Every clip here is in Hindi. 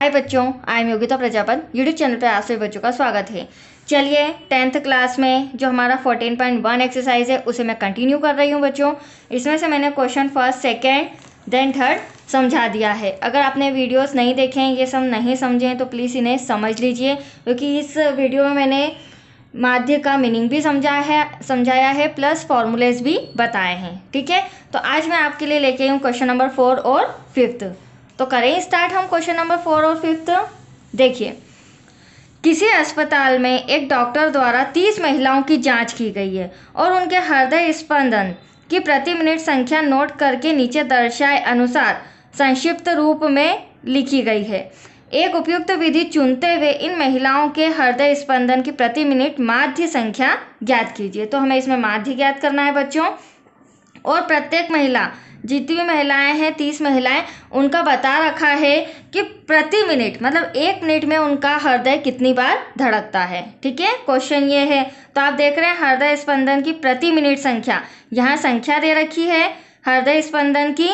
हाय बच्चों, I am Yogita Prajapati. YouTube channel पर आप सभी बच्चों का स्वागत है। चलिए 10th क्लास में जो हमारा 14.1 एक्सरसाइज है उसे मैं कंटिन्यू कर रही हूँ बच्चों। इसमें से मैंने question first, second, then third समझा दिया है। अगर आपने वीडियोस नहीं देखे हैं, ये सब नहीं समझे हैं, तो प्लीज़ इन्हें समझ लीजिए, क्योंकि इस वीडियो में मैंने माध्य का मीनिंग भी समझाया है प्लस फॉर्मूलेज भी बताए हैं। ठीक है, तो आज मैं आपके लिए लेके आई हूँ क्वेश्चन नंबर 4 और 5। तो करें स्टार्ट हम क्वेश्चन नंबर 4 और 5। देखिए, किसी अस्पताल में एक डॉक्टर द्वारा 30 महिलाओं की जांच की गई है और उनके हृदय स्पंदन की प्रति मिनट संख्या नोट करके नीचे दर्शाए अनुसार संक्षिप्त रूप में लिखी गई है। एक उपयुक्त विधि चुनते हुए इन महिलाओं के हृदय स्पंदन की प्रति मिनट माध्य संख्या ज्ञात कीजिए। तो हमें इसमें माध्य ज्ञात करना है बच्चों, और प्रत्येक महिला, जितनी भी महिलाएं हैं 30 महिलाएं, उनका बता रखा है कि प्रति मिनट मतलब 1 मिनट में उनका हृदय कितनी बार धड़कता है। ठीक है, क्वेश्चन ये है। तो आप देख रहे हैं हृदय स्पंदन की प्रति मिनट संख्या, यहाँ संख्या दे रखी है हृदय स्पंदन की,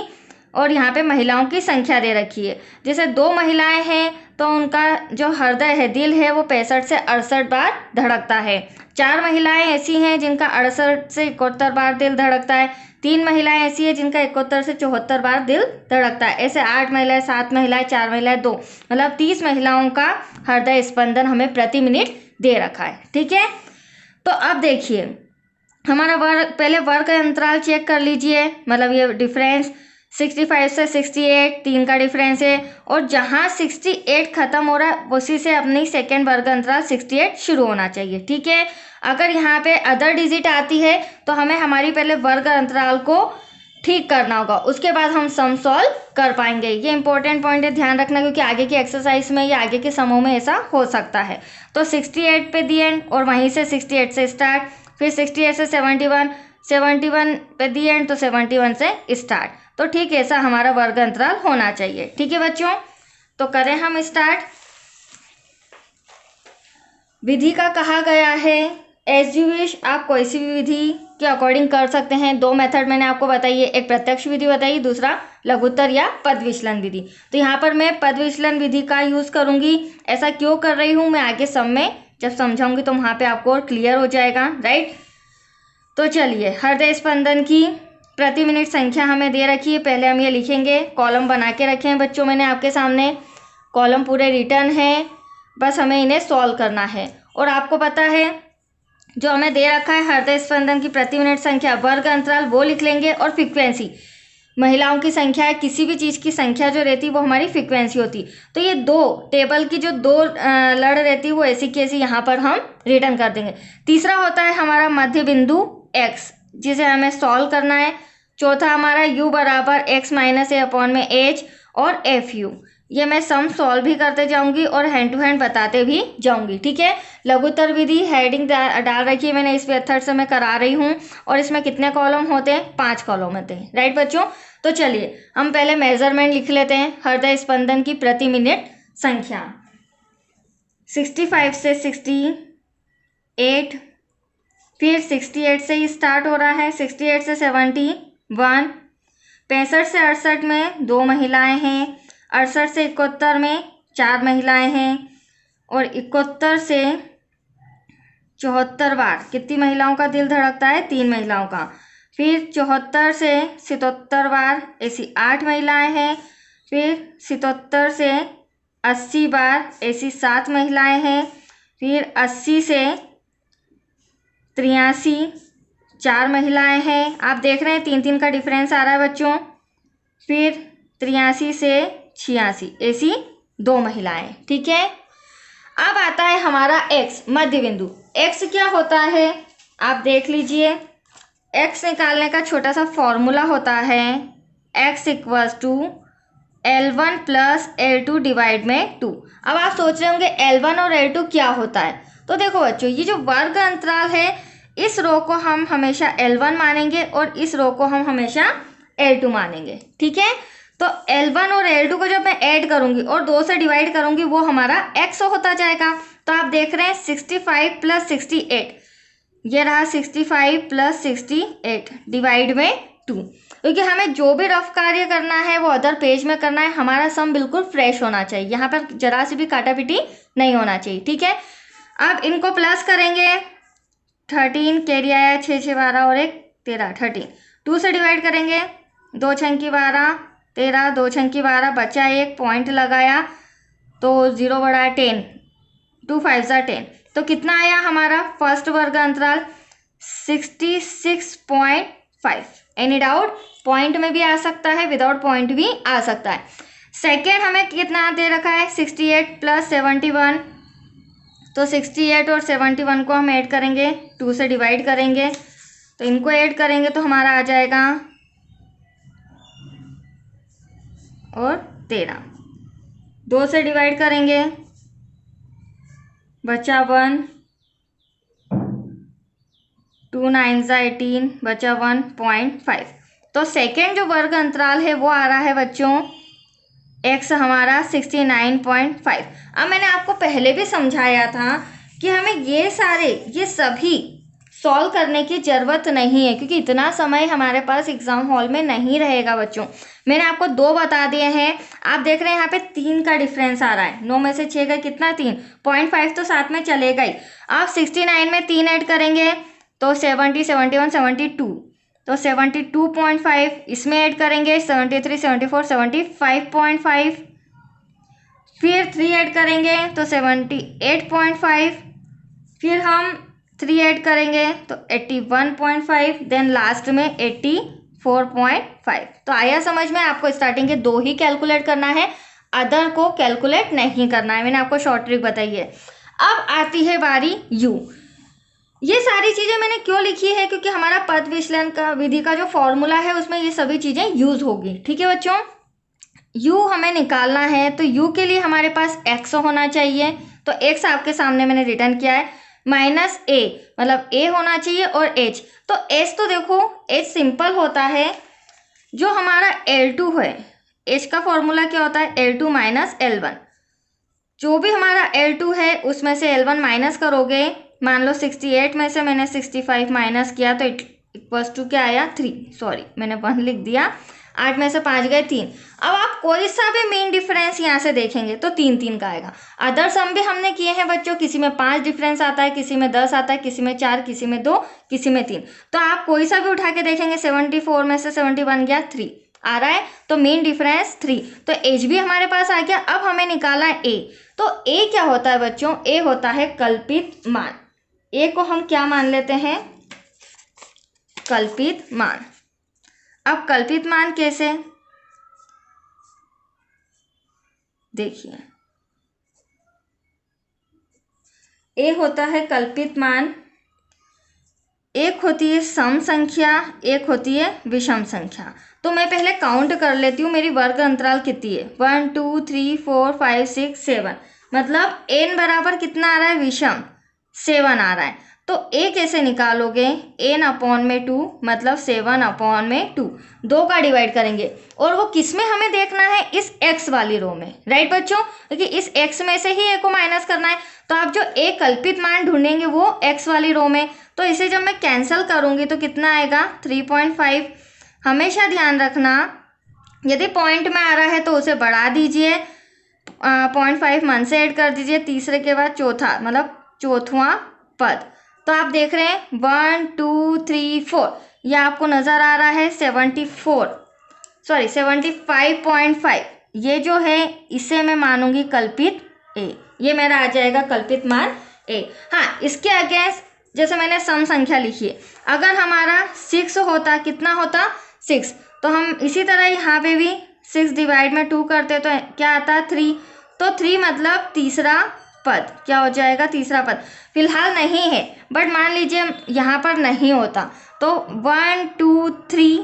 और यहाँ पे महिलाओं की संख्या दे रखी है। जैसे 2 महिलाएं हैं तो उनका जो हृदय है, दिल है, वो 65 से 68 बार धड़कता है। 4 महिलाएं ऐसी हैं जिनका 68 से 71 बार दिल धड़कता है। 3 महिलाएं ऐसी है जिनका 71 से 74 बार दिल धड़कता है। ऐसे 8 महिलाएं, 7 महिलाएं, 4 महिलाएं, 2, मतलब 30 महिलाओं का हृदय स्पंदन हमें प्रति मिनट दे रखा है। ठीक है, तो अब देखिए हमारा वर्ग, पहले वर्ग का अंतराल चेक कर लीजिए, मतलब ये डिफरेंस 65 से 68 3 का डिफरेंस है, और जहाँ 68 खत्म हो रहा है उसी से अपनी सेकेंड वर्ग अंतराल 68 शुरू होना चाहिए। ठीक है, अगर यहाँ पे अदर डिजिट आती है तो हमें हमारी पहले वर्ग अंतराल को ठीक करना होगा, उसके बाद हम सम सॉल्व कर पाएंगे। ये इंपॉर्टेंट पॉइंट है, ध्यान रखना, क्योंकि आगे की एक्सरसाइज में या आगे के समूह में ऐसा हो सकता है। तो 68 पे दी एंड, और वहीं से 68 से स्टार्ट, फिर 68 से 71 पे दी एंड, तो 71 से स्टार्ट। तो ठीक ऐसा हमारा वर्ग अंतराल होना चाहिए। ठीक है बच्चों, तो करें हम स्टार्ट। विधि का कहा गया है एज यू विश, आप कोई सी भी विधि के अकॉर्डिंग कर सकते हैं। 2 मेथड मैंने आपको बताई है, एक प्रत्यक्ष विधि बताई, दूसरा लघुत्तर या पद विचलन विधि। तो यहाँ पर मैं पद विचलन विधि का यूज करूंगी। ऐसा क्यों कर रही हूँ, मैं आगे सब में जब समझाऊंगी तो वहाँ पे आपको क्लियर हो जाएगा। राइट, तो चलिए, हृदय स्पंदन की प्रति मिनट संख्या हमें दे रखी है। पहले हम ये लिखेंगे, कॉलम बना के रखे हैं बच्चों मैंने आपके सामने, कॉलम पूरे रिटर्न है, बस हमें इन्हें सॉल्व करना है। और आपको पता है जो हमें दे रखा है हृदय स्पंदन की प्रति मिनट संख्या, वर्ग अंतराल वो लिख लेंगे, और फ्रीक्वेंसी महिलाओं की संख्या है, किसी भी चीज़ की संख्या जो रहती है वो हमारी फ्रीक्वेंसी होती। तो ये 2 टेबल की जो 2 लड़ रहती है वो ऐसी की ऐसी यहाँ पर हम रिटर्न कर देंगे। तीसरा होता है हमारा मध्य बिंदु x, जिसे हमें सॉल्व करना है। चौथा हमारा u बराबर x माइनस a/h और FU। ये मैं सम सॉल्व भी करते जाऊंगी और हैंड टू हैंड बताते भी जाऊंगी। ठीक है, लघुत्तर विधि हेडिंग डाल रखी है मैंने, इस मेथड से मैं करा रही हूँ। और इसमें कितने कॉलम होते हैं, 5 कॉलम होते हैं। राइट बच्चों, तो चलिए हम पहले मेजरमेंट लिख लेते हैं। हृदय स्पंदन की प्रति मिनट संख्या 65 से 68, फिर 68 से ही स्टार्ट हो रहा है, 68 से 71, 65 से 68 में 2 महिलाएं हैं, 68 से 71 में 4 महिलाएं हैं, और 71 से 74 बार कितनी महिलाओं का दिल धड़कता है, 3 महिलाओं का। फिर 74 से 77 बार ऐसी 8 महिलाएं हैं, फिर 77 से 80 बार ऐसी 7 महिलाएं हैं, फिर 80 से 83 4 महिलाएं हैं। आप देख रहे हैं 3-3 का डिफरेंस आ रहा है बच्चों। फिर 83 से 86 ऐसी 2 महिलाएं। ठीक है, अब आता है हमारा x, मध्य बिंदु। x क्या होता है आप देख लीजिए, x निकालने का छोटा सा फॉर्मूला होता है x equals to L1 plus L2 divide में 2। अब आप सोच रहे होंगे L1 और L2 क्या होता है। तो देखो बच्चों, ये जो वर्ग अंतराल है, इस रो को हम हमेशा L1 मानेंगे और इस रो को हम हमेशा L2 मानेंगे। ठीक है, तो L1 और L2 को जब मैं ऐड करूंगी और 2 से डिवाइड करूंगी वो हमारा x होता जाएगा। तो आप देख रहे हैं 65 प्लस 68, ये रहा 65 प्लस 68 डिवाइड में 2, क्योंकि हमें जो भी रफ कार्य करना है वो अदर पेज में करना है, हमारा सम बिल्कुल फ्रेश होना चाहिए, यहाँ पर जरा सी भी काटापीटी नहीं होना चाहिए, ठीक है। अब इनको प्लस करेंगे, 13 कैरी आया, 6 6 12 और 1 13, 13 2 से डिवाइड करेंगे, 2 6 12 13, 2 6 12 बचा 1 पॉइंट लगाया तो 0 बढ़ा 10, 2 5 10, तो कितना आया हमारा फर्स्ट वर्ग अंतराल 66.5। Any doubt? पॉइंट में भी आ सकता है, विदाउट पॉइंट भी आ सकता है। सेकेंड हमें कितना दे रखा है 68 + 71, तो 68 और 71 को हम ऐड करेंगे, 2 से डिवाइड करेंगे, तो इनको ऐड करेंगे तो हमारा आ जाएगा और 13, 2 से डिवाइड करेंगे, बचा 1, 2 9 18, बचा 1.5। तो सेकेंड जो वर्ग अंतराल है वो आ रहा है बच्चों x हमारा 69.5। अब मैंने आपको पहले भी समझाया था कि हमें ये सभी सॉल्व करने की ज़रूरत नहीं है, क्योंकि इतना समय हमारे पास एग्जाम हॉल में नहीं रहेगा बच्चों। मैंने आपको 2 बता दिए हैं, आप देख रहे हैं यहाँ पे 3 का डिफरेंस आ रहा है, 9 में से 6 गए कितना 3, 0.5 तो साथ में चलेगा ही। आप 69 में 3 ऐड करेंगे तो 70 71 72, तो 72.5 इसमें ऐड करेंगे, 73 74 75.5, फिर 3 ऐड करेंगे तो 78.5, फिर हम 3 ऐड करेंगे तो 81.5, देन लास्ट में 84.5। तो आया समझ में? आपको स्टार्टिंग के 2 ही कैलकुलेट करना है, अदर को कैलकुलेट नहीं करना है, मैंने आपको शॉर्ट ट्रिक बताई है। अब आती है बारी यू। ये सारी चीज़ें मैंने क्यों लिखी है, क्योंकि हमारा पद विचलन का विधि का जो फॉर्मूला है उसमें ये सभी चीज़ें यूज होगी, ठीक है बच्चों। u हमें निकालना है, तो u के लिए हमारे पास x होना चाहिए, तो x आपके सामने मैंने रिटर्न किया है, माइनस a मतलब a होना चाहिए और h, तो h तो देखो h सिंपल होता है, जो हमारा L2 है, h का फॉर्मूला क्या होता है L2 माइनस L1, जो भी हमारा L2 है उसमें से L1 माइनस करोगे, मान लो 68 में से मैंने 65 माइनस किया तो इक्वल्स टू क्या आया 3, सॉरी मैंने 1 लिख दिया, 8 में से 5 गए 3। अब आप कोई सा भी मेन डिफरेंस यहाँ से देखेंगे तो 3 3 का आएगा। अदर सम भी हमने किए हैं बच्चों, किसी में 5 डिफरेंस आता है, किसी में 10 आता है, किसी में 4, किसी में 2, किसी में 3, तो आप कोई सा भी उठा के देखेंगे 74 में से 71 गया 3 आ रहा है, तो मेन डिफरेंस 3, तो एच भी हमारे पास आ गया। अब हमें निकालना है ए, तो ए क्या होता है बच्चों, ए होता है कल्पित मान। ए को हम क्या मान लेते हैं, कल्पित मान। अब कल्पित मान कैसे, देखिए ए होता है कल्पित मान, एक होती है सम संख्या, एक होती है विषम संख्या। तो मैं पहले काउंट कर लेती हूँ मेरी वर्ग अंतराल कितनी है, 1 2 3 4 5 6 7, मतलब n बराबर कितना आ रहा है, विषम 7 आ रहा है। तो a कैसे निकालोगे, n अपॉन में 2 मतलब 7 अपॉन में 2, 2 का डिवाइड करेंगे, और वो किस में हमें देखना है, इस x वाली रो में, राइट बच्चों, क्योंकि इस x में से ही a को माइनस करना है। तो आप जो a कल्पित मान ढूंढेंगे वो x वाली रो में, तो इसे जब मैं कैंसिल करूंगी तो कितना आएगा 3.5। हमेशा ध्यान रखना यदि पॉइंट में आ रहा है तो उसे बढ़ा दीजिए, 0.5 मन से ऐड कर दीजिए, तीसरे के बाद चौथा मतलब चौथवा पद। तो आप देख रहे हैं 1 2 3 4, यह आपको नज़र आ रहा है 75.5, ये जो है इसे मैं मानूंगी कल्पित a, ये मेरा आ जाएगा कल्पित मान a। हाँ, इसके अगेंस्ट जैसे मैंने सम संख्या लिखी है, अगर हमारा 6 होता, कितना होता 6, तो हम इसी तरह यहाँ पे भी 6 डिवाइड में 2 करते तो क्या आता 3, तो 3 मतलब तीसरा पद, क्या हो जाएगा तीसरा पद। फिलहाल नहीं है, बट मान लीजिए यहाँ पर नहीं होता तो 1 2 3,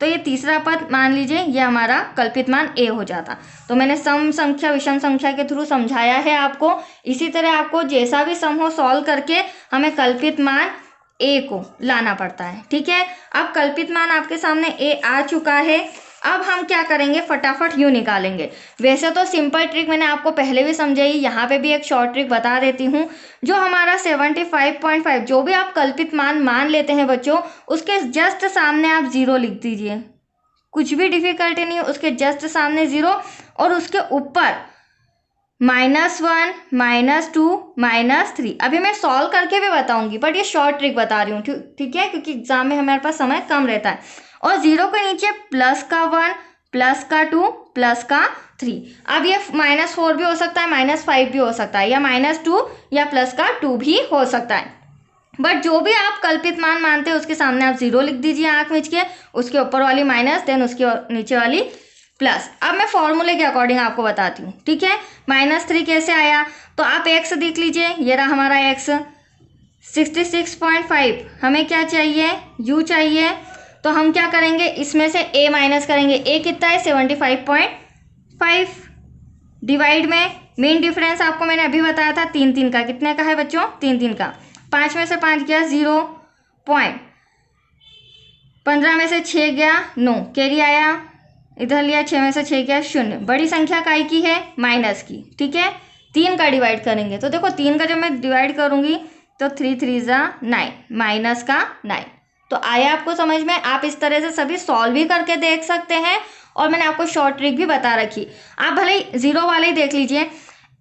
तो ये तीसरा पद मान लीजिए ये हमारा कल्पित मान a हो जाता। तो मैंने सम संख्या विषम संख्या के थ्रू समझाया है आपको, इसी तरह आपको जैसा भी सम हो सॉल्व करके हमें कल्पित मान a को लाना पड़ता है, ठीक है। अब कल्पित मान आपके सामने a आ चुका है, अब हम क्या करेंगे, फटाफट यू निकालेंगे। वैसे तो सिंपल ट्रिक मैंने आपको पहले भी समझाई, यहाँ पे भी एक शॉर्ट ट्रिक बता देती हूँ। जो हमारा 75.5 जो भी आप कल्पित मान लेते हैं बच्चों, उसके जस्ट सामने आप 0 लिख दीजिए। कुछ भी डिफिकल्टी नहीं है, उसके जस्ट सामने 0 और उसके ऊपर -1, -2, -3। अभी मैं सॉल्व करके भी बताऊंगी, बट ये शॉर्ट ट्रिक बता रही हूँ, ठीक है, क्योंकि एग्जाम में हमारे पास समय कम रहता है। और 0 के नीचे +1, +2, +3। अब ये -4 भी हो सकता है, -5 भी हो सकता है, या -2 या +2 भी हो सकता है। बट जो भी आप कल्पित मान मानते हैं उसके सामने आप 0 लिख दीजिए आंख मीच के, उसके ऊपर वाली माइनस, देन उसके नीचे वाली प्लस। अब मैं फॉर्मूले के अकॉर्डिंग आपको बताती हूँ, ठीक है। -3 कैसे आया, तो आप x देख लीजिए, ये रहा हमारा x 66.5। हमें क्या चाहिए, u चाहिए। तो हम क्या करेंगे, इसमें से a माइनस करेंगे। a कितना है, 75.5। डिवाइड में मेन डिफरेंस आपको मैंने अभी बताया था 3 का। कितने का है बच्चों, 3 का। 5 में से 5 गया 0 पॉइंट, 15 में से 6 गया 9, कैरी आया, इधर लिया 6 में से 6 गया 0। बड़ी संख्या काय की है, माइनस की, ठीक है। 3 का डिवाइड करेंगे तो देखो 3 का जब मैं डिवाइड करूंगी तो 3 3 9, माइनस का 9। तो आया आपको समझ में। आप इस तरह से सभी सॉल्व भी करके देख सकते हैं, और मैंने आपको शॉर्ट ट्रिक भी बता रखी। आप भले 0 वाले ही देख लीजिए,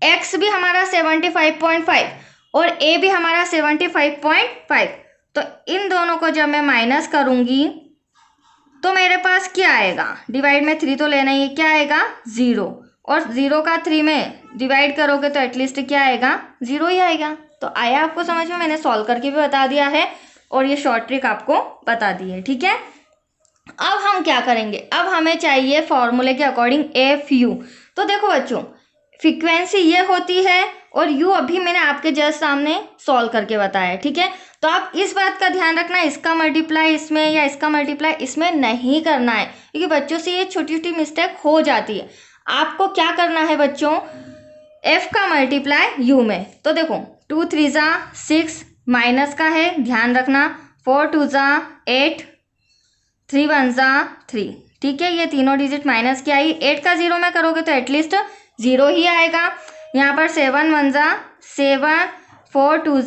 x भी हमारा 75.5 और a भी हमारा 75.5। तो इन दोनों को जब मैं माइनस करूंगी तो मेरे पास क्या आएगा, डिवाइड में 3 तो लेना ही है, क्या आएगा 0। और 0 का 3 में डिवाइड करोगे तो एटलीस्ट क्या आएगा, 0 ही आएगा। तो आया आपको समझ में, मैंने सॉल्व करके भी बता दिया है और ये शॉर्ट ट्रिक आपको बता दी है, ठीक है। अब हम क्या करेंगे, अब हमें चाहिए फॉर्मूले के अकॉर्डिंग एफ यू। तो देखो बच्चों, फ्रीक्वेंसी ये होती है और यू अभी मैंने आपके जस्ट सामने सॉल्व करके बताया, ठीक है। तो आप इस बात का ध्यान रखना, इसका मल्टीप्लाई इसमें या इसका मल्टीप्लाई इसमें नहीं करना है, क्योंकि बच्चों से ये छोटी छोटी मिस्टेक हो जाती है। आपको क्या करना है बच्चों, एफ का मल्टीप्लाई यू में। तो देखो 2 3 6 माइनस का है, ध्यान रखना। 4 2 8, 3 1 3, ठीक है। ये तीनों डिजिट माइनस की आई। 8 का 0 में करोगे तो एटलीस्ट 0 ही आएगा। यहाँ पर 7 1 7, 4 2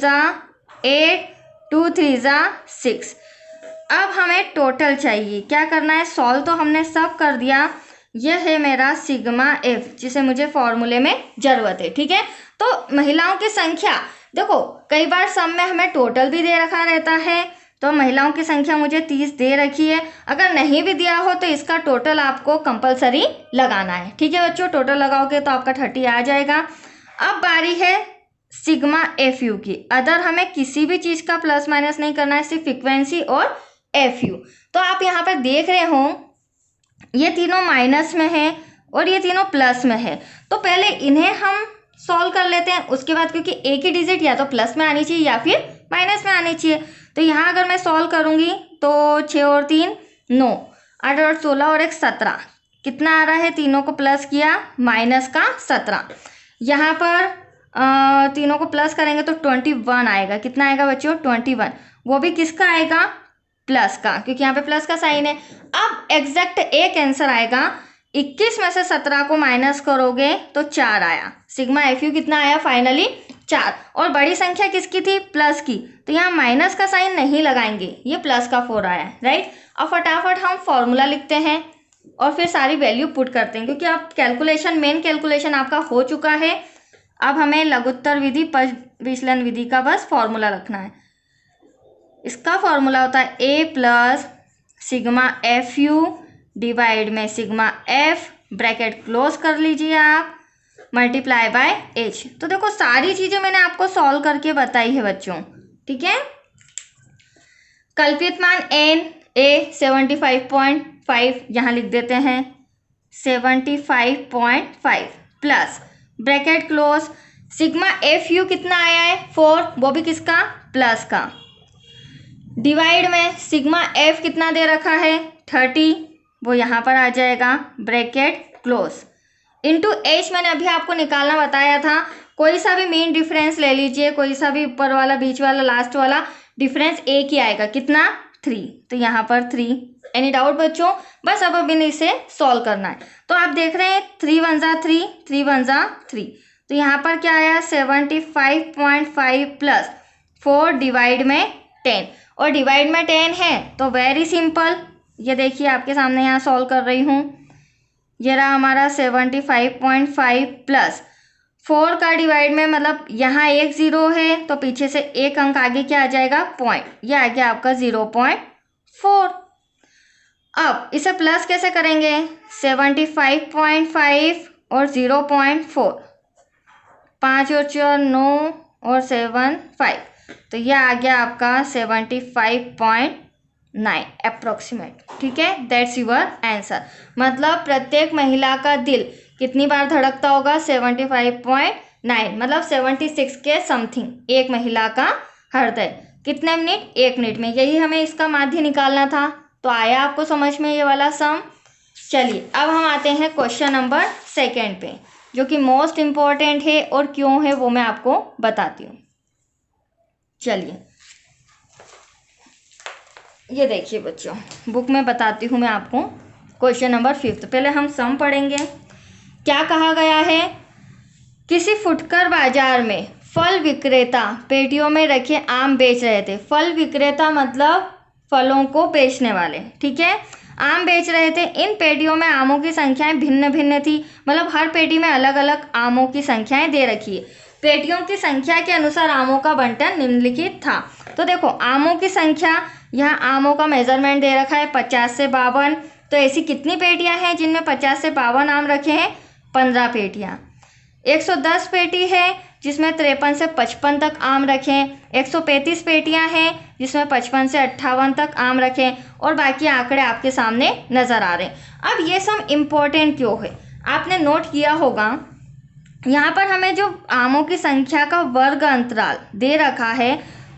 8, 2 3 6। अब हमें टोटल चाहिए, क्या करना है, सॉल्व तो हमने सब कर दिया। यह है मेरा सिग्मा एफ, जिसे मुझे फॉर्मूले में जरूरत है, ठीक है। तो महिलाओं की संख्या, देखो कई बार सम में हमें टोटल भी दे रखा रहता है, तो महिलाओं की संख्या मुझे 30 दे रखी है। अगर नहीं भी दिया हो तो इसका टोटल आपको कंपलसरी लगाना है, ठीक है बच्चों। टोटल लगाओगे तो आपका 30 आ जाएगा। अब बारी है सिग्मा एफ यू की। अदर हमें किसी भी चीज़ का प्लस माइनस नहीं करना है, सिर्फ फ्रीक्वेंसी और एफ यू। तो आप यहाँ पर देख रहे हो ये तीनों माइनस में है और ये तीनों प्लस में है। तो पहले इन्हें हम सॉल्व कर लेते हैं, उसके बाद क्योंकि एक ही डिजिट या तो प्लस में आनी चाहिए या फिर माइनस में आनी चाहिए। तो यहाँ अगर मैं सॉल्व करूँगी तो 6 और 3 9, 8 और 16 और 1 17, कितना आ रहा है, तीनों को प्लस किया माइनस का 17। यहाँ पर तीनों को प्लस करेंगे तो 21 आएगा। कितना आएगा बच्चों, 21। वो भी किसका आएगा, प्लस का, क्योंकि यहाँ पे प्लस का साइन है। अब एग्जैक्ट एक आंसर आएगा, 21 में से 17 को माइनस करोगे तो 4 आया। सिग्मा एफ यू कितना आया, फाइनली 4। और बड़ी संख्या किसकी थी, प्लस की, तो यहाँ माइनस का साइन नहीं लगाएंगे, ये प्लस का 4 आया, राइट। अब फटाफट हम फॉर्मूला लिखते हैं और फिर सारी वैल्यू पुट करते हैं, क्योंकि अब कैलकुलेशन, मेन कैलकुलेशन आपका हो चुका है। अब हमें लघुत्तर विधि, विचलन विधि का बस फॉर्मूला रखना है। इसका फॉर्मूला होता है A plus sigma F U divide में सिग्मा एफ, ब्रैकेट क्लोज कर लीजिए आप, मल्टीप्लाई बाय एच। तो देखो सारी चीजें मैंने आपको सॉल्व करके बताई है बच्चों, ठीक है। कल्पित मान एन ए 75.5 यहाँ लिख देते हैं, 75.5 plus bracket close, sigma F you कितना आया है 4, वो भी किसका, प्लस का, डिवाइड में सिग्मा एफ कितना दे रखा है 30, वो यहाँ पर आ जाएगा, ब्रैकेट क्लोज, इनटू एच मैंने अभी आपको निकालना बताया था। कोई सा भी मेन डिफरेंस ले लीजिए, कोई सा भी ऊपर वाला, बीच वाला, लास्ट वाला, डिफरेंस एक ही आएगा, कितना 3। तो यहाँ पर 3 एनी डाउट बच्चों? बस अब अभी इसे सॉल्व करना है। तो आप देख रहे हैं 3 1 जा 3, 3 1 जा 3, तो यहाँ पर क्या आया 75.5 प्लस 4 डिवाइड में 10, और डिवाइड में 10 है तो वेरी सिंपल, ये देखिए आपके सामने यहाँ सॉल्व कर रही हूँ। ये रहा हमारा 75.5 प्लस 4 का डिवाइड में, मतलब यहाँ एक जीरो है तो पीछे से एक अंक आगे क्या आ जाएगा, पॉइंट, ये आ गया आपका 0.4। अब इसे प्लस कैसे करेंगे, 75.5 और 0.4, 5 और 4 9 और 7 5, तो यह आ गया आपका 75.9 अप्रोक्सीमेट। ठीक है, दैट्स यूर आंसर। मतलब प्रत्येक महिला का दिल कितनी बार धड़कता होगा, 75.9, मतलब 76 के समथिंग एक महिला का हृदय। कितने मिनट, 1 मिनट में। यही हमें इसका माध्य निकालना था। तो आया आपको समझ में ये वाला सम? चलिए अब हम आते हैं क्वेश्चन नंबर 2 पे, जो कि मोस्ट इम्पॉर्टेंट है, और क्यों है वो मैं आपको बताती हूँ। चलिए ये देखिए बच्चों, बुक में बताती हूँ मैं आपको। क्वेश्चन नंबर 5, पहले हम सम पढ़ेंगे। क्या कहा गया है, किसी फुटकर बाजार में फल विक्रेता पेटियों में रखे आम बेच रहे थे। फल विक्रेता मतलब फलों को बेचने वाले, ठीक है, आम बेच रहे थे। इन पेटियों में आमों की संख्याएं भिन्न भिन्न थी, मतलब हर पेटी में अलग अलग आमों की संख्याएं दे रखी है। पेटियों की संख्या के अनुसार आमों का बंटन निम्नलिखित था। तो देखो आमों की संख्या, यहाँ आमों का मेजरमेंट दे रखा है 50 से 52, तो ऐसी कितनी पेटियां हैं जिनमें 50 से 52 आम रखे हैं, 15 पेटियां। 110 पेटी है जिसमें 53 से 55 तक आम रखें। 135 पेटियां हैं जिसमें 55 से 58 तक आम रखें, और बाकी आंकड़े आपके सामने नजर आ रहे हैं। अब ये सब इम्पोर्टेंट क्यों है, आपने नोट किया होगा, यहाँ पर हमें जो आमों की संख्या का वर्ग अंतराल दे रखा है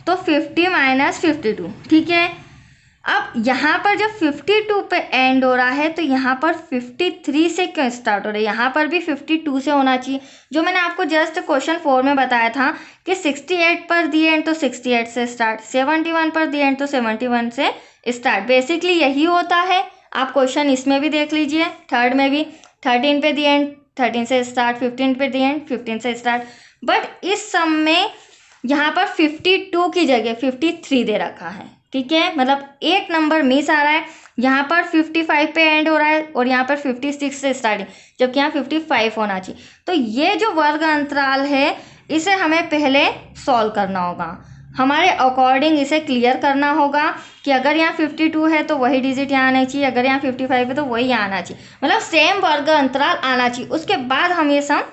तो 50 - 52, ठीक है। अब यहाँ पर जब 52 पे एंड हो रहा है तो यहाँ पर 53 से क्यों स्टार्ट हो रहा है, यहाँ पर भी 52 से होना चाहिए। जो मैंने आपको जस्ट क्वेश्चन 4 में बताया था कि 68 पर दी एंड तो 68 से स्टार्ट, 71 पर दी एंड तो 71 से स्टार्ट, बेसिकली यही होता है। आप क्वेश्चन इसमें भी देख लीजिए, थर्ड में भी 13 पे दी एंड 13 से स्टार्ट, 15 पे दी एंड 15 से स्टार्ट, बट इस सम में यहाँ पर 52 की जगह 53 दे रखा है, ठीक है, मतलब एक नंबर मिस आ रहा है। यहाँ पर 55 पे एंड हो रहा है और यहाँ पर 56 से स्टार्टिंग, जबकि यहाँ 55 होना चाहिए। तो ये जो वर्ग अंतराल है इसे हमें पहले सॉल्व करना होगा, हमारे अकॉर्डिंग इसे क्लियर करना होगा कि अगर यहाँ 52 है तो वही डिजिट यहाँ आना चाहिए, अगर यहाँ 55 है तो वही यहाँ आना चाहिए, मतलब सेम वर्ग अंतराल आना चाहिए। उसके बाद हम ये सम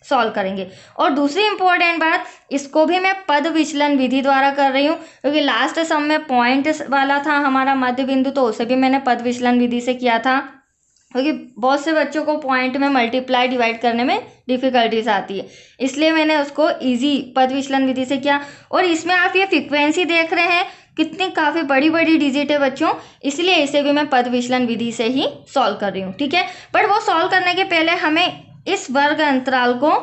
सॉल्व करेंगे। और दूसरी इंपॉर्टेंट बात, इसको भी मैं पद विचलन विधि द्वारा कर रही हूँ, क्योंकि लास्ट सम में पॉइंट वाला था हमारा मध्य बिंदु, तो उसे भी मैंने पद विचलन विधि से किया था, क्योंकि बहुत से बच्चों को पॉइंट में मल्टीप्लाई डिवाइड करने में डिफिकल्टीज आती है, इसलिए मैंने उसको इजी पद विचलन विधि से किया। और इसमें आप ये फ्रीक्वेंसी देख रहे हैं कितनी काफ़ी बड़ी बड़ी डिजिट है बच्चों, इसलिए इसे भी मैं पद विचलन विधि से ही सॉल्व कर रही हूँ, ठीक है। बट वो सॉल्व करने के पहले हमें इस वर्ग अंतराल को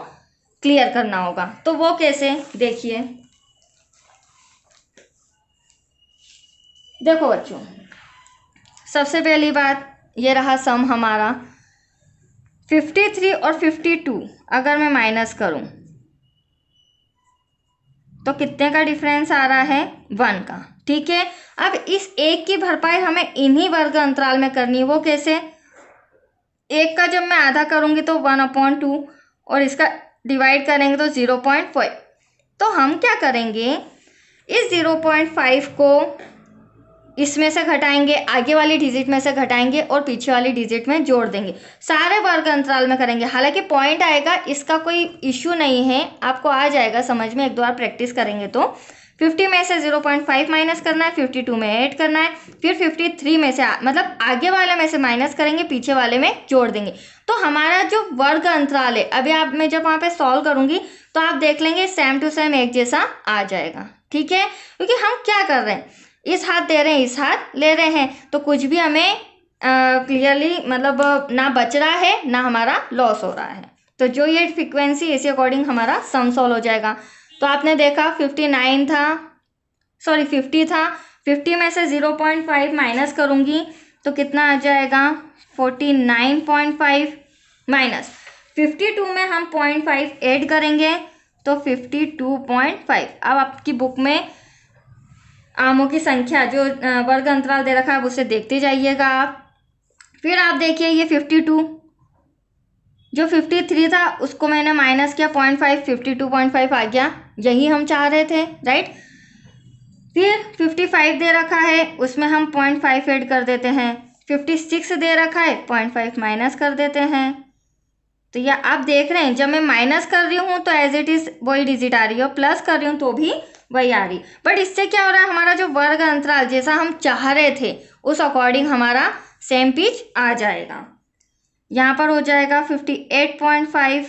क्लियर करना होगा, तो वो कैसे, देखिए। देखो बच्चों, सबसे पहली बात ये रहा सम हमारा 53 और 52 अगर मैं माइनस करूं तो कितने का डिफरेंस आ रहा है, 1 का, ठीक है। अब इस एक की भरपाई हमें इन्हीं वर्ग अंतराल में करनी है। वो कैसे, एक का जब मैं आधा करूंगी तो 1/2 और इसका डिवाइड करेंगे तो 0.5। तो हम क्या करेंगे, इस 0.5 को इसमें से घटाएंगे, आगे वाली डिजिट में से घटाएंगे और पीछे वाली डिजिट में जोड़ देंगे, सारे वर्ग अंतराल में करेंगे। हालांकि पॉइंट आएगा, इसका कोई इश्यू नहीं है, आपको आ जाएगा समझ में, एक दो बार प्रैक्टिस करेंगे तो। 50 में से 0.5 माइनस करना है, 52 में ऐड करना है, फिर 53 में से मतलब आगे वाले में से माइनस करेंगे, पीछे वाले में जोड़ देंगे। तो हमारा जो वर्ग अंतराल है, अभी आप मैं जब वहाँ पे सॉल्व करूंगी तो आप देख लेंगे सेम टू सेम एक जैसा आ जाएगा, ठीक है। क्योंकि हम क्या कर रहे हैं, इस हाथ दे रहे हैं इस हाथ ले रहे हैं, तो कुछ भी हमें क्लियरली मतलब ना बच रहा है ना हमारा लॉस हो रहा है। तो जो ये फ्रीक्वेंसी इसी अकॉर्डिंग हमारा सम सॉल्व हो जाएगा। तो आपने देखा 50 था, 50 में से 0.5 माइनस करूंगी तो कितना आ जाएगा 49.5 माइनस 52 में हम 0.5 ऐड करेंगे तो 52.5। अब आपकी बुक में आमों की संख्या जो वर्ग अंतराल दे रखा है उसे देखते जाइएगा आप। फिर आप देखिए ये 52, जो 53 था उसको मैंने माइनस किया 0.5, 52.5 आ गया, यही हम चाह रहे थे, राइट। फिर 55 दे रखा है, उसमें हम 0.5 ऐड कर देते हैं। 56 दे रखा है, 0.5 माइनस कर देते हैं। तो यह आप देख रहे हैं, जब मैं माइनस कर रही हूँ तो एज इट इज वही डिजिट आ रही है, और प्लस कर रही हूँ तो भी वही आ रही। बट इससे क्या हो रहा है, हमारा जो वर्ग अंतराल जैसा हम चाह रहे थे उस अकॉर्डिंग हमारा सेम पिच आ जाएगा। यहाँ पर हो जाएगा 58.5,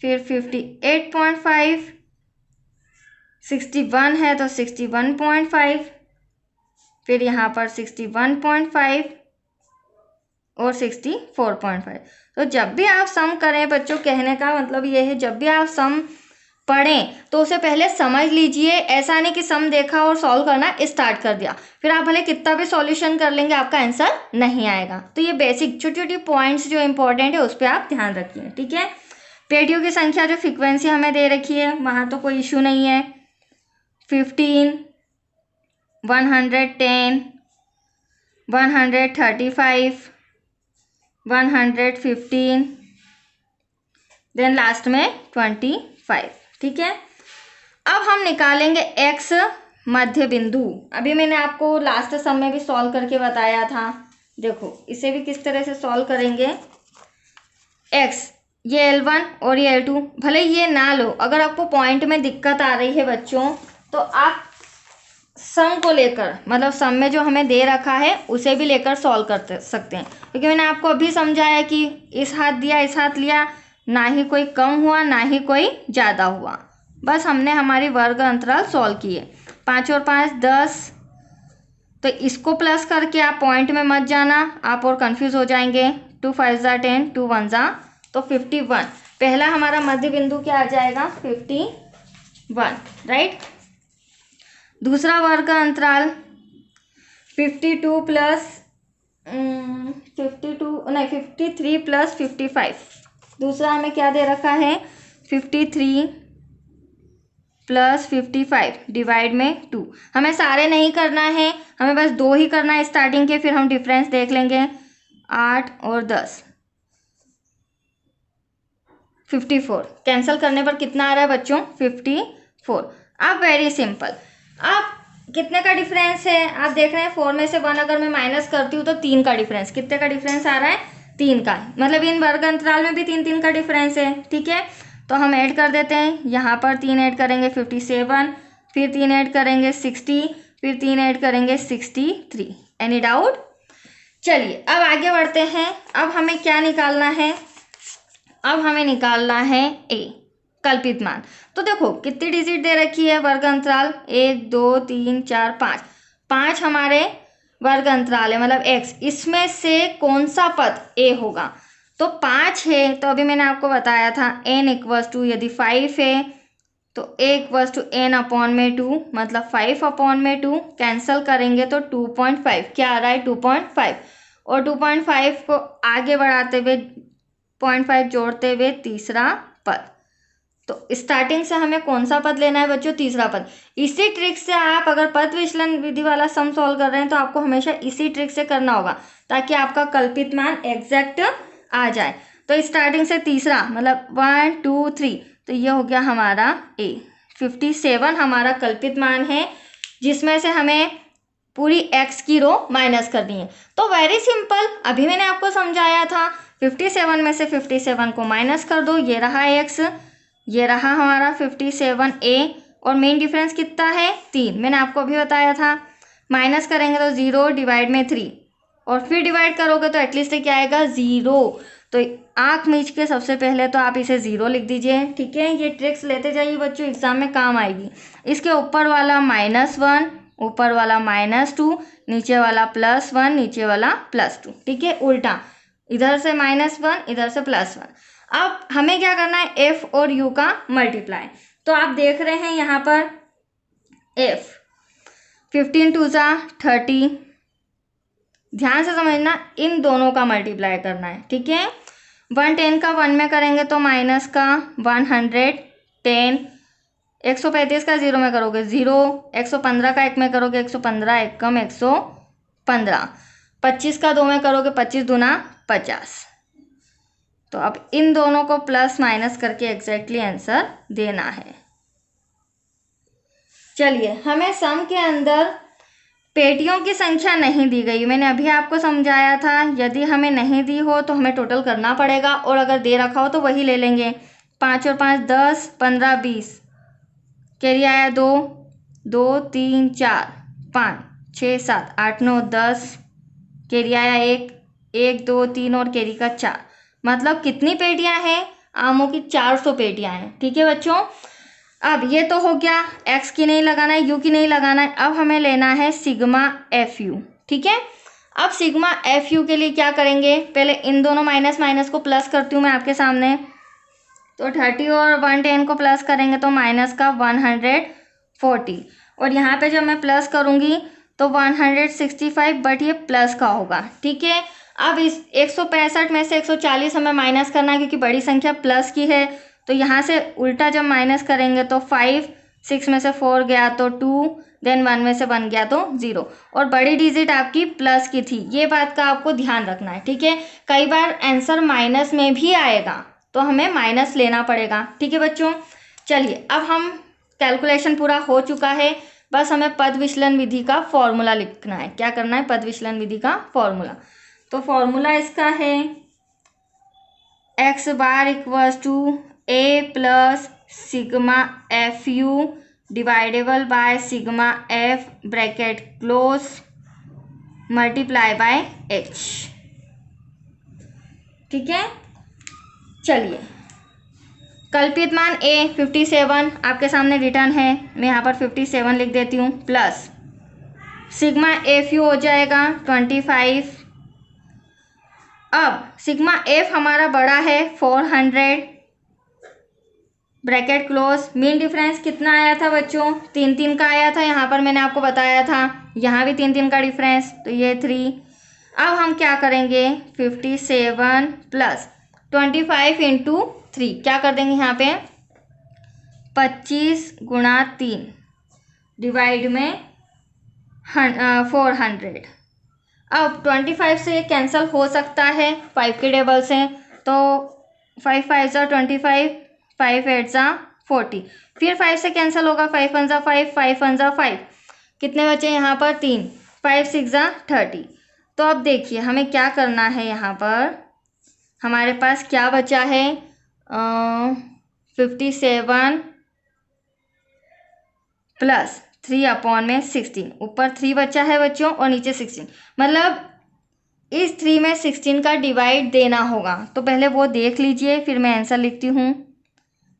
फिर 58.5, 61 है तो 61.5, फिर यहाँ पर 61.5 और 64.5। तो जब भी आप सम करें बच्चों, कहने का मतलब ये है, जब भी आप सम पढ़ें तो उसे पहले समझ लीजिए। ऐसा नहीं कि सम देखा और सॉल्व करना स्टार्ट कर दिया, फिर आप भले कितना भी सॉल्यूशन कर लेंगे आपका आंसर नहीं आएगा। तो ये बेसिक छोटी छोटी पॉइंट्स जो इंपॉर्टेंट है उस पर आप ध्यान रखिए, ठीक है। पेटियों की संख्या जो फ्रीक्वेंसी हमें दे रखी है वहाँ तो कोई इशू नहीं है। 15, 110, 135, 115, देन लास्ट में 25, ठीक है। अब हम निकालेंगे x मध्य बिंदु। अभी मैंने आपको लास्ट सम में भी सॉल्व करके बताया था, देखो इसे भी किस तरह से सॉल्व करेंगे। x ये L1 और ये L2, भले ये ना लो, अगर आपको पॉइंट में दिक्कत आ रही है बच्चों तो आप सम को लेकर, मतलब सम में जो हमें दे रखा है उसे भी लेकर सॉल्व कर सकते हैं, क्योंकि मैंने आपको अभी समझाया कि इस हाथ दिया इस हाथ लिया, ना ही कोई कम हुआ ना ही कोई ज़्यादा हुआ, बस हमने हमारी वर्ग अंतराल सॉल्व किए। 5 और 5 10, तो इसको प्लस करके आप पॉइंट में मत जाना, आप और कंफ्यूज हो जाएंगे। 2 5 ज़ा 10, 2 1 ज़ा, तो 51 पहला हमारा मध्य बिंदु क्या आ जाएगा 51, राइट। दूसरा वर्ग अंतराल 52 प्लस 53 प्लस 55, दूसरा हमें क्या दे रखा है 53 प्लस 55 डिवाइड में 2। हमें सारे नहीं करना है, हमें बस 2 ही करना है स्टार्टिंग के, फिर हम डिफरेंस देख लेंगे। 8 और 10 54, कैंसिल करने पर कितना आ रहा है बच्चों 54। अब वेरी सिंपल, अब कितने का डिफरेंस है आप देख रहे हैं, 4 में से 1 अगर मैं माइनस करती हूँ तो 3 का डिफरेंस, कितने का डिफरेंस आ रहा है 3 का, मतलब इन वर्ग अंतराल में भी 3 का डिफरेंस है, ठीक है। तो हम ऐड कर देते हैं, यहाँ पर 3 ऐड करेंगे 57, फिर 3 ऐड करेंगे 60, फिर 3 ऐड करेंगे 63। Any doubt? चलिए अब आगे बढ़ते हैं। अब हमें क्या निकालना है, अब हमें निकालना है a कल्पित मान। तो देखो कितनी डिजिट दे रखी है वर्ग अंतराल, 1 2 3 4 5, 5 हमारे वर्ग अंतराल है मतलब x, इसमें से कौन सा पद a होगा, तो 5 है। तो अभी मैंने आपको बताया था n इक्वल्स टू, यदि 5 है तो a equals to n upon में 2, मतलब 5 अपॉन में 2, कैंसिल करेंगे तो 2.5 क्या आ रहा है 2.5, और 2.5 को आगे बढ़ाते हुए 0.5 जोड़ते हुए तीसरा पद। तो स्टार्टिंग से हमें कौन सा पद लेना है बच्चों, तीसरा पद। इसी ट्रिक से आप अगर पद विचलन विधि वाला सम सॉल्व कर रहे हैं तो आपको हमेशा इसी ट्रिक से करना होगा ताकि आपका कल्पित मान एग्जैक्ट आ जाए। तो स्टार्टिंग से तीसरा मतलब 1 2 3, तो ये हो गया हमारा a। 57 हमारा कल्पित मान है, जिसमें से हमें पूरी x की रो माइनस करनी है। तो वेरी सिंपल, अभी मैंने आपको समझाया था, 57 में से 57 को माइनस कर दो, ये रहा x, ये रहा हमारा 57a, और मेन डिफरेंस कितना है 3, मैंने आपको अभी बताया था। माइनस करेंगे तो 0 डिवाइड में 3, और फिर डिवाइड करोगे तो एटलीस्ट क्या आएगा 0। तो आँख मीच के सबसे पहले तो आप इसे 0 लिख दीजिए, ठीक है। ये ट्रिक्स लेते जाइए बच्चों, एग्जाम में काम आएगी। इसके ऊपर वाला -1, ऊपर वाला -2, नीचे वाला +1, नीचे वाला +2, ठीक है, उल्टा, इधर से -1 इधर से +1। अब हमें क्या करना है f और u का मल्टीप्लाई। तो आप देख रहे हैं यहाँ पर f 15 2 ज़ा 30, ध्यान से समझना, इन दोनों का मल्टीप्लाई करना है, ठीक है। 110 का 1 में करेंगे तो माइनस का 110, 135 का 0 में करोगे 0, 115 का 1 में करोगे 115, 1 कम 115, 25 का 2 में करोगे 25 दूना 50। तो अब इन दोनों को प्लस माइनस करके एग्जैक्टली आंसर देना है। चलिए, हमें सम के अंदर पेटियों की संख्या नहीं दी गई, मैंने अभी आपको समझाया था, यदि हमें नहीं दी हो तो हमें टोटल करना पड़ेगा, और अगर दे रखा हो तो वही ले लेंगे। 5 और 5 10, 15 20, कैरी आया 2, 2 3 4 5 6 7 8 9 10, कैरी आया 1, 1 2 3 और कैरी का 4, मतलब कितनी पेटियां हैं? आमों की 400 पेटियां हैं, ठीक है बच्चों। अब ये तो हो गया, एक्स की नहीं लगाना है, यू की नहीं लगाना है, अब हमें लेना है सिग्मा एफ यू, ठीक है। अब सिग्मा एफ यू के लिए क्या करेंगे, पहले इन दोनों माइनस माइनस को प्लस करती हूँ मैं आपके सामने। तो 30 और 110 को प्लस करेंगे तो माइनस का 140, और यहाँ पे जब मैं प्लस करूँगी तो 165, बट ये प्लस का होगा, ठीक है। अब इस 165 में से 140 हमें माइनस करना है, क्योंकि बड़ी संख्या प्लस की है, तो यहाँ से उल्टा जब माइनस करेंगे तो 5, 6 में से 4 गया तो 2, देन 1 में से 1 गया तो 0, और बड़ी डिजिट आपकी प्लस की थी, ये बात का आपको ध्यान रखना है, ठीक है। कई बार आंसर माइनस में भी आएगा तो हमें माइनस लेना पड़ेगा, ठीक है बच्चों। चलिए, अब हम कैलकुलेशन पूरा हो चुका है, बस हमें पद विचलन विधि का फॉर्मूला लिखना है। क्या करना है? पद विचलन विधि का फॉर्मूला। तो फॉर्मूला इसका है x bar equals to a plus sigma F u dividable by sigma F bracket close multiply by h, ठीक है। चलिए, कल्पित मान a 57 आपके सामने रिटर्न है, मैं यहाँ पर 57 लिख देती हूँ, प्लस सिग्मा एफ यू हो जाएगा 25। अब सिग्मा एफ हमारा बड़ा है 400 ब्रैकेट क्लोज। मीन डिफरेंस कितना आया था बच्चों? 3 का आया था, यहाँ पर मैंने आपको बताया था, यहाँ भी 3 का डिफरेंस, तो ये 3। अब हम क्या करेंगे, 57 प्लस 25 इंटू 3, क्या कर देंगे यहाँ पे 25 गुणा 3 डिवाइड में 400। अब 25 से कैंसिल हो सकता है 5 के टेबल से, तो 5 5 ज़ा 25, 5 8 ज़ा 40, फिर 5 से कैंसिल होगा, 5 1 ज़ा 5, 5 1 ज़ा 5, कितने बचे यहाँ पर 3, 5 6 ज़ा 30। तो अब देखिए हमें क्या करना है, यहाँ पर हमारे पास क्या बचा है 57 प्लस 3/16, ऊपर 3 बचा है बच्चों और नीचे 16, मतलब इस 3 में 16 का डिवाइड देना होगा, तो पहले वो देख लीजिए फिर मैं आंसर लिखती हूँ।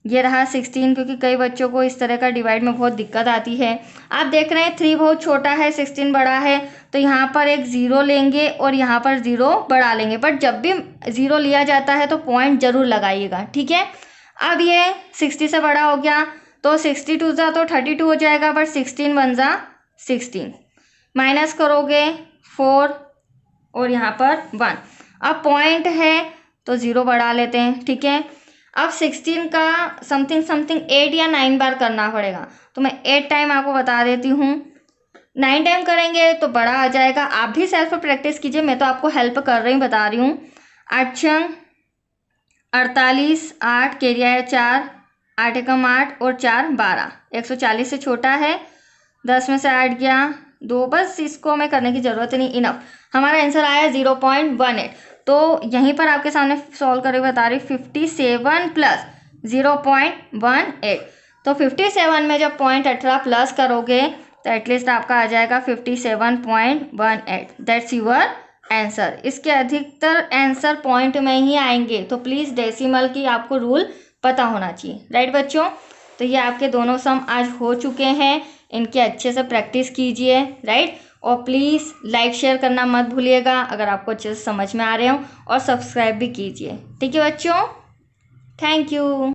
ये रहा 16, क्योंकि कई बच्चों को इस तरह का डिवाइड में बहुत दिक्कत आती है। आप देख रहे हैं 3 बहुत छोटा है, 16 बड़ा है, तो यहाँ पर एक 0 लेंगे और यहाँ पर 0 बढ़ा लेंगे, बट जब भी 0 लिया जाता है तो पॉइंट जरूर लगाइएगा, ठीक है। अब ये 60 से बड़ा हो गया, तो 62 ज़ा तो 32 हो जाएगा, बट 16 1 ज़ा 16, माइनस करोगे 4 और यहाँ पर 1, अब पॉइंट है तो 0 बढ़ा लेते हैं, ठीक है। अब 16 का समथिंग 8 या 9 बार करना पड़ेगा, तो मैं 8 टाइम आपको बता देती हूँ, 9 टाइम करेंगे तो बड़ा आ जाएगा। आप भी सेल्फ प्रैक्टिस कीजिए, मैं तो आपको हेल्प कर रही हूँ, बता रही हूँ। 8 छंग 48, 8 कैरी आया 4, 8 एकम 8 और 4 12, 140 से छोटा है, 10 में से 8 गया 2, बस इसको मैं करने की ज़रूरत नहीं, इनफ। हमारा आंसर आया 0.18। तो यहीं पर आपके सामने सॉल्व करके बता रही 57 प्लस 0.18, तो 57 में जब 0.18 प्लस करोगे तो एटलीस्ट आपका आ जाएगा 57.18, दैट्स यूअर आंसर। इसके अधिकतर आंसर पॉइंट में ही आएंगे, तो प्लीज़ डेसिमल की आपको रूल पता होना चाहिए, राइट बच्चों। तो ये आपके दोनों सम आज हो चुके हैं, इनके अच्छे से प्रैक्टिस कीजिए, राइट। और प्लीज़ लाइक शेयर करना मत भूलिएगा अगर आपको अच्छे से समझ में आ रहे हो, और सब्सक्राइब भी कीजिए, ठीक है बच्चों। Thank you.